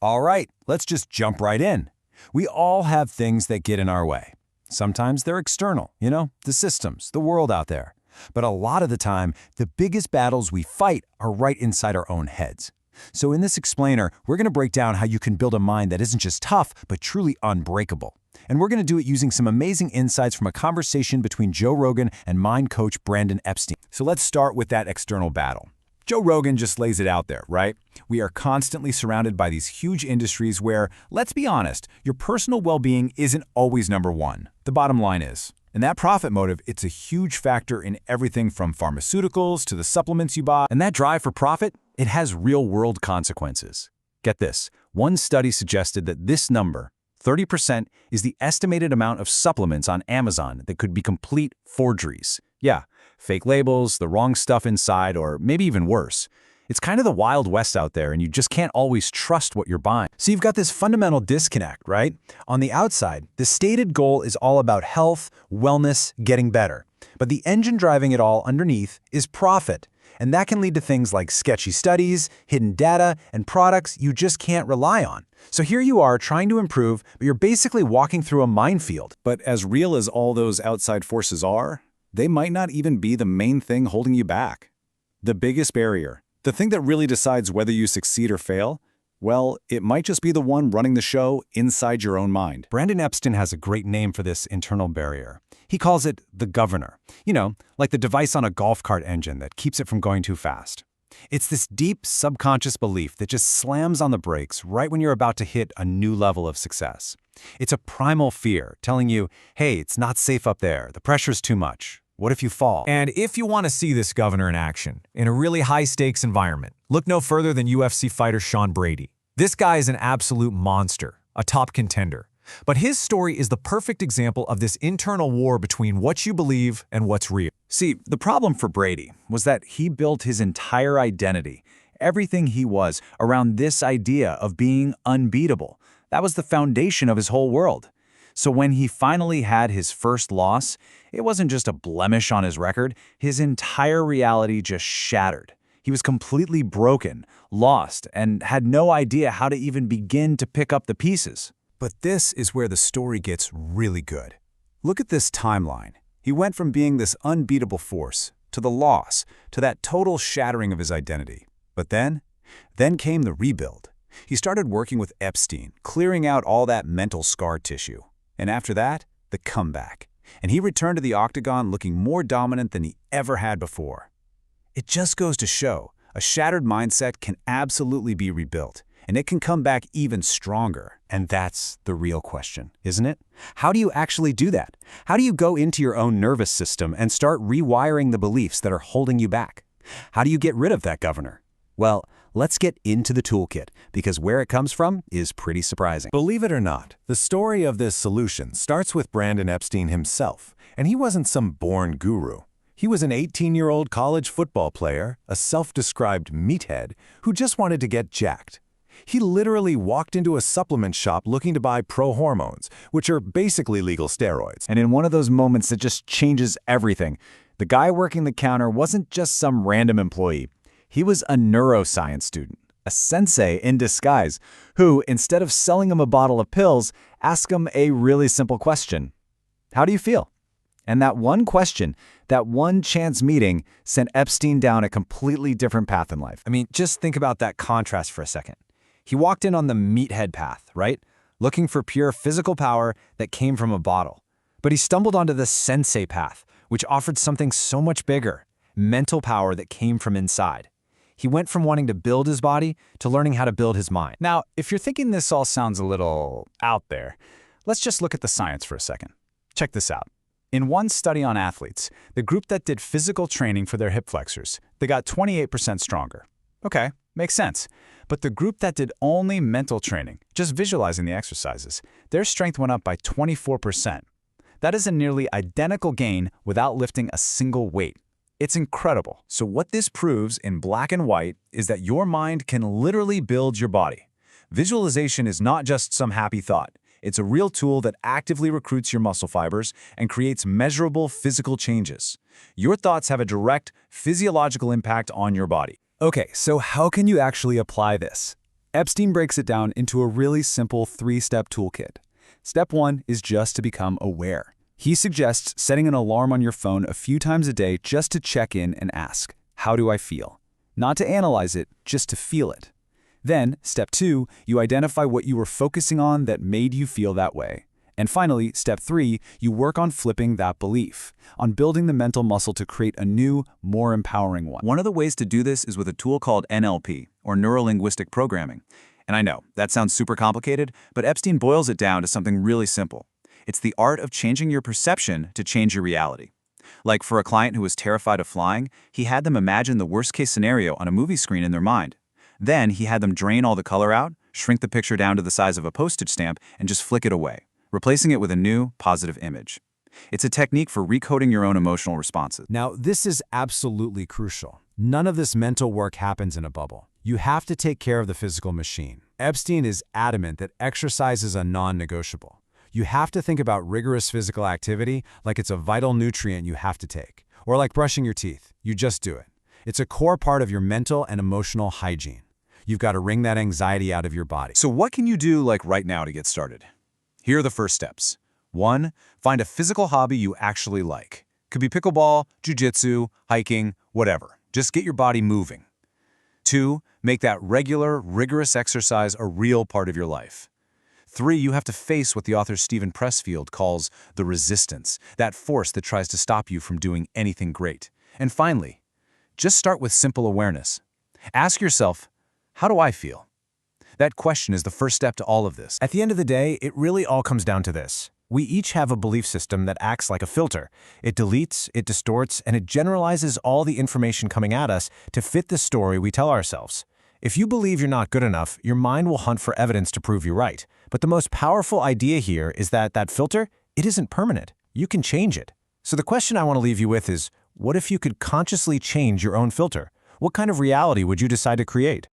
All right, let's just jump right in. We all have things that get in our way. Sometimes they're external, the systems, the world out there. But a lot of the time, the biggest battles we fight are right inside our own heads. So in this explainer, we're going to break down how you can build a mind that isn't just tough, but truly unbreakable. And we're going to do it using some amazing insights from a conversation between Joe Rogan and mind coach Brandon Epstein. So let's start with that external battle. Joe Rogan just lays it out there, right? We are constantly surrounded by these huge industries where, let's be honest, your personal well-being isn't always number one. The bottom line is. And that profit motive, it's a huge factor in everything from pharmaceuticals to the supplements you buy. And that drive for profit, it has real-world consequences. Get this, one study suggested that this number, 30%, is the estimated amount of supplements on Amazon that could be complete forgeries. Yeah, fake labels, the wrong stuff inside, or maybe even worse. It's kind of the Wild West out there, and you just can't always trust what you're buying. So you've got this fundamental disconnect, right? On the outside, the stated goal is all about health, wellness, getting better. But the engine driving it all underneath is profit. And that can lead to things like sketchy studies, hidden data, and products you just can't rely on. So here you are trying to improve, but you're basically walking through a minefield. But as real as all those outside forces are, they might not even be the main thing holding you back. The biggest barrier, the thing that really decides whether you succeed or fail, well, it might just be the one running the show inside your own mind. Brandon Epstein has a great name for this internal barrier. He calls it the governor. Like the device on a golf cart engine that keeps it from going too fast. It's this deep subconscious belief that just slams on the brakes right when you're about to hit a new level of success. It's a primal fear telling you, hey, it's not safe up there, the pressure's too much. What if you fall? And if you want to see this governor in action, in a really high-stakes environment, look no further than UFC fighter Sean Brady. This guy is an absolute monster, a top contender. But his story is the perfect example of this internal war between what you believe and what's real. See, the problem for Brady was that he built his entire identity, everything he was, around this idea of being unbeatable. That was the foundation of his whole world. So when he finally had his first loss, it wasn't just a blemish on his record, his entire reality just shattered. He was completely broken, lost, and had no idea how to even begin to pick up the pieces. But this is where the story gets really good. Look at this timeline. He went from being this unbeatable force, to the loss, to that total shattering of his identity. But then came the rebuild. He started working with Epstein, clearing out all that mental scar tissue. And after that, the comeback. And he returned to the octagon looking more dominant than he ever had before. It just goes to show, a shattered mindset can absolutely be rebuilt, and it can come back even stronger. And that's the real question, isn't it? How do you actually do that? How do you go into your own nervous system and start rewiring the beliefs that are holding you back? How do you get rid of that governor? Well, let's get into the toolkit, because where it comes from is pretty surprising. Believe it or not, the story of this solution starts with Brandon Epstein himself, and he wasn't some born guru. He was an 18-year-old college football player, a self-described meathead, who just wanted to get jacked. He literally walked into a supplement shop looking to buy pro-hormones, which are basically legal steroids. And in one of those moments that just changes everything, the guy working the counter wasn't just some random employee. He was a neuroscience student, a sensei in disguise, who, instead of selling him a bottle of pills, asked him a really simple question. How do you feel? And that one question, that one chance meeting, sent Epstein down a completely different path in life. I mean, just think about that contrast for a second. He walked in on the meathead path, right? Looking for pure physical power that came from a bottle. But he stumbled onto the sensei path, which offered something so much bigger, mental power that came from inside. He went from wanting to build his body to learning how to build his mind. Now, if you're thinking this all sounds a little out there, let's just look at the science for a second. Check this out. In one study on athletes, the group that did physical training for their hip flexors, they got 28% stronger. Okay, makes sense. But the group that did only mental training, just visualizing the exercises, their strength went up by 24%. That is a nearly identical gain without lifting a single weight. It's incredible. So what this proves in black and white is that your mind can literally build your body. Visualization is not just some happy thought. It's a real tool that actively recruits your muscle fibers and creates measurable physical changes. Your thoughts have a direct physiological impact on your body. Okay, so how can you actually apply this? Epstein breaks it down into a really simple 3-step toolkit. Step 1 is just to become aware. He suggests setting an alarm on your phone a few times a day just to check in and ask, how do I feel? Not to analyze it, just to feel it. Then, step 2, you identify what you were focusing on that made you feel that way. And finally, step 3, you work on flipping that belief, on building the mental muscle to create a new, more empowering one. One of the ways to do this is with a tool called NLP, or Neuro-Linguistic Programming. And I know, that sounds super complicated, but Epstein boils it down to something really simple. It's the art of changing your perception to change your reality. Like for a client who was terrified of flying, he had them imagine the worst-case scenario on a movie screen in their mind. Then he had them drain all the color out, shrink the picture down to the size of a postage stamp, and just flick it away, replacing it with a new, positive image. It's a technique for recoding your own emotional responses. Now, this is absolutely crucial. None of this mental work happens in a bubble. You have to take care of the physical machine. Epstein is adamant that exercise is a non-negotiable. You have to think about rigorous physical activity like it's a vital nutrient you have to take. Or like brushing your teeth. You just do it. It's a core part of your mental and emotional hygiene. You've got to wring that anxiety out of your body. So what can you do like right now to get started? Here are the first steps. 1. Find a physical hobby you actually like. Could be pickleball, jiu-jitsu, hiking, whatever. Just get your body moving. 2. Make that regular, rigorous exercise a real part of your life. 3. You have to face what the author Steven Pressfield calls the resistance, that force that tries to stop you from doing anything great. And finally, just start with simple awareness. Ask yourself, how do I feel? That question is the first step to all of this. At the end of the day, it really all comes down to this. We each have a belief system that acts like a filter. It deletes, it distorts, and it generalizes all the information coming at us to fit the story we tell ourselves. If you believe you're not good enough, your mind will hunt for evidence to prove you right. But the most powerful idea here is that that filter, it isn't permanent. You can change it. So the question I want to leave you with is, what if you could consciously change your own filter? What kind of reality would you decide to create?